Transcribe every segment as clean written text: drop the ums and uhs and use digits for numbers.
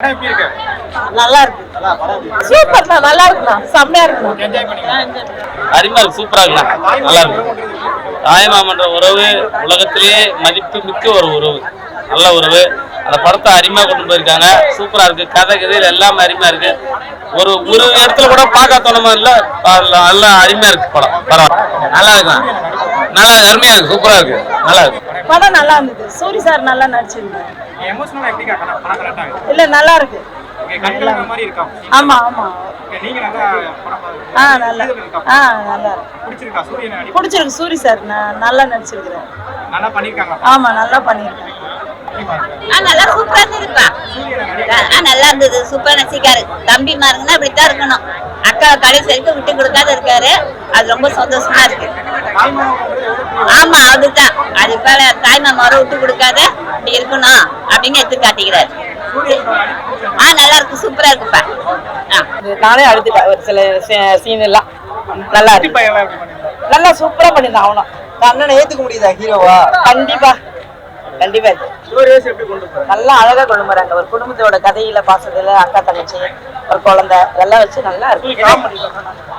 நல்லா இருக்கு, சூப்பர் தான், நல்லா இருக்குண்ணா, செம்மையா இருக்குண்ணா, அருமையா இருக்கு, சூப்பரா இருக்குண்ணா, நல்லா இருக்கு. தாய்மாமன்ற உறவு உலகத்திலேயே மதிப்பு மிக்க ஒரு உறவு, நல்ல உறவு. அந்த படத்தை அருமையா கொண்டு போயிருக்காங்க, சூப்பரா இருக்கு. கதை கதையில் எல்லாமே அருமையா இருக்கு. ஒரு ஒரு இடத்துல கூட பார்க்க தோணமா இல்ல, நல்லா அருமையா இருக்கு படம். பரவாயில்ல, நல்லா இருக்குண்ணா, நல்லா அருமையா இருக்கு, சூப்பரா இருக்கு, நல்லா இருக்கு. படம் நல்லா இருந்தது. சூரி சார் நல்லா நடிச்சிருந்தாரு. இல்ல நல்லா இருக்கு. ஆமா ஆமா, நல்லா நல்லா பிடிச்சிருக்கு. சூரி சார் நல்லா நடிச்சிருக்கிறார். ஆமா நல்லா பண்ணிருக்காங்க. நல்லா சூப்பரா இருந்ததுப்பா. நல்லா இருந்தது, சூப்பரா நடிச்சிருக்காரு. தம்பி மாருங்கன்னா அப்படித்தான் இருக்கணும். அக்கா கடைசி வரைக்கும் விட்டு கொடுக்காத இருக்காரு, அது ரொம்ப சந்தோஷமா இருக்கு. ஆமா அதுதான், அது போல தாய்மாமாரை விட்டு கொடுக்காத இப்படி இருக்கணும் அப்படின்னு எடுத்து காட்டிக்கிறாரு. நல்லா இருக்கு, சூப்பரா இருக்குப்பா. நானே அழுதுட்டேன் ஒரு சில சீன் எல்லாம். நல்லா இருக்கு, நல்லா சூப்பரா பண்ணிருந்தான். அவனும் அண்ணனை ஏத்துக்க முடியுதா ஹீரோவா? கண்டிப்பா கண்டிப்பா நல்லா அழகா கொண்டு போறாங்க. ஒரு குடும்பத்தோட கதையில பாசத்துல அக்கா தங்கச்சி ஒரு குழந்தை எல்லாம் வச்சு நல்லா இருக்கு.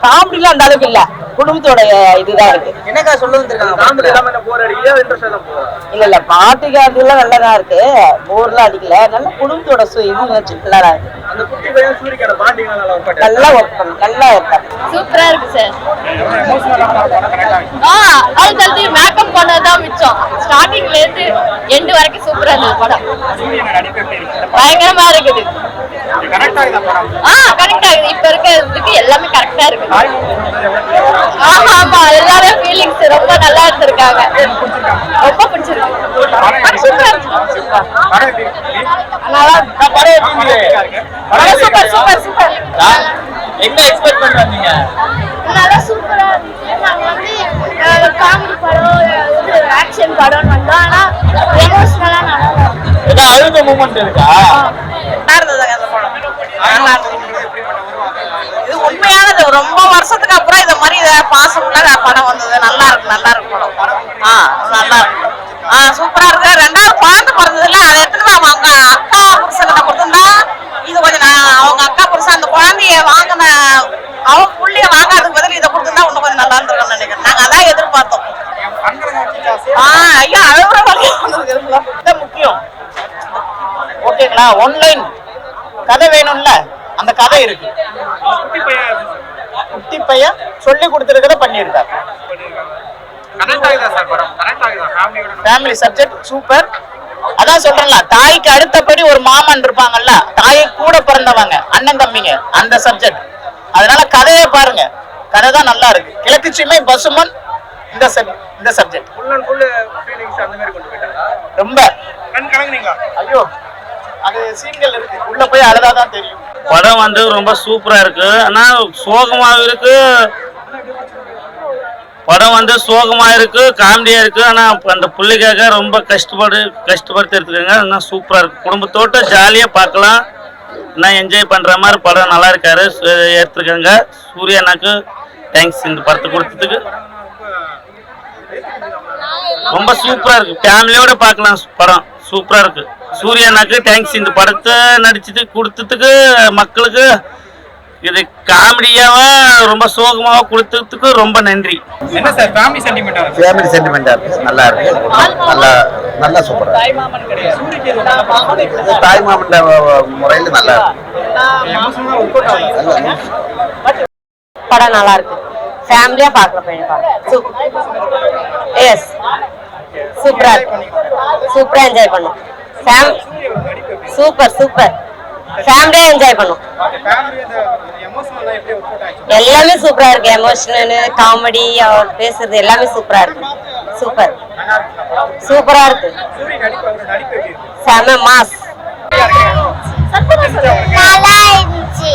காமெடிலாம் அந்த அளவுக்கு இல்ல, குடும்பத்தோட இதுதான் இருக்கு. என்னக்கா சொல்ல இல்ல இல்ல, பாட்டுக்கு எல்லாம் நல்லதா இருக்கு, போர்லாம் அடிக்கல. நல்ல குடும்பத்தோட இது வச்சு நல்லா இருக்கு. நல்லா ஒர்க் பண்ணு, நல்லா இருக்காரு, சூப்பரா இருக்கு சார். அதுக்கு மேக்கப் பண்ணதான் மிச்சம். ஸ்டார்டிங்ல இருந்து எண்டு வரைக்கும் சூப்பரா இருந்தது படம். பயங்கரமா இருக்குது. கரெக்ட் ஆகுது. இப்ப இருக்கிறதுக்கு எல்லாமே கரெக்டா இருக்கு. ஆமா ஆமா, எல்லாரும் ஃபீலிங்ஸ் ரொம்ப நல்லா எடுத்திருக்காங்க. ரொம்ப பிடிச்சிருக்கு. Super super super. என்ன எக்ஸ்பெக்ட் பண்றீங்க? நல்லா சூப்பரா இருந்துச்சு. நாங்க வந்து காமெடி படம், ஆக்ஷன் படம் வந்தோம். ஆனா எமோஷனலா நல்லா ஏதோ அழுத மூமெண்ட் இருக்கா? இது உண்மையானது. ரொம்ப வருஷத்துக்கு அப்புறம் இந்த மாதிரி பாசமுள்ள படம் வந்தது. நல்லா இருக்கு, நல்லா இருக்கு படம். நல்லா இருக்கு, சூப்பரா இருக்கு. ரெண்டாவது குழந்தை பிறந்ததுல அதை எடுத்துட்டு அவங்க அக்கா புருஷன்கிட்ட கொடுத்துருந்தா இது கொஞ்சம் அவங்க அக்கா புருஷன் அந்த குழந்தைய வாங்கின அவங்க புள்ளைய வாங்காததுக்கு பதில் இதை கொடுத்துருந்தா இன்னும் கொஞ்சம் நல்லா இருந்திருக்கும்னு நினைக்கிறேன். நாங்க அதான் எதிர்பார்த்தோம். ஐயா அழுகுற முக்கியம். ஓகேங்களா, ஒன்லைன் கதை வேணும்ல, அந்த கதை இருக்கு. குட்டி பையன் சொல்லி கொடுத்துருக்கத பண்ணியிருக்காரு. Family subject super. அதான் சொல்றேன்ல, தாய்க்கு அடுத்தபடி ஒரு மாமன் இருப்பாங்கல்ல, தாயை கூட பிறந்தவங்க அண்ணன் தம்பிங்க, அந்த சப்ஜெக்ட். அதனால கதையை பாருங்க, கதை தான் நல்லா இருக்கு. கிழக்கு சீமை பசுமன் இந்த சப்ஜெக்ட் ரொம்ப ஐயோ அது சீன்கள் இருக்கு, உள்ள போய் அழுதாதான் தெரியும். படம் வந்து ரொம்ப சூப்பரா இருக்கு. ஆனா சோகமா இருக்கு, படம் வந்து சோகமா இருக்கு, காமெடியா இருக்கு. ஆனா அந்த பிள்ளைக்காக ரொம்ப கஷ்டப்படுத்தி எடுத்துருக்காங்க. ஆனால் சூப்பரா இருக்கு, குடும்பத்தோட்ட ஜாலியா பார்க்கலாம். நான் என்ஜாய் பண்ற மாதிரி படம் நல்லா இருக்காரு, எடுத்துருக்காங்க. சூர்யானாக்கு தேங்க்ஸ் இந்த படத்தை கொடுத்ததுக்கு. ரொம்ப சூப்பரா இருக்கு, ஃபேமிலியோட பார்க்கலாம் படம், சூப்பரா இருக்கு. சூர்யானாக்கு தேங்க்ஸ் இந்த படத்தை நடிச்சது கொடுத்ததுக்கு. மக்களுக்கு இது காமெடியாவா ரொம்ப சோகமாவா கொடுத்ததுக்கு ரொம்ப நன்றி. என்ன சார் ஃபேமிலி சென்டிமெண்டா? ஃபேமிலி சென்டிமெண்டா நல்லா இருக்கு, நல்லா நல்லா சூப்பரா. தாய்மாமன் கிடையாது, தாய்மாமன் முறையில் நல்லா படம் நல்லா இருக்கு, ஃபேமிலியா பார்க்கலாம். எஸ் சூப்பரா இருக்கு, சூப்பரா என்ஜாய் பண்ணும். சூப்பர் சூப்பர், ஃபேமிலியா என்ஜாய் பண்ணும். எல்லாமே சூப்பரா இருக்கு, எமோஷனல் காமெடி அவர் பேசுறது எல்லாமே சூப்பரா இருக்கு. சூப்பர் சூப்பரா இருக்கு, செம மாஸ். நல்லா இருந்துச்சு.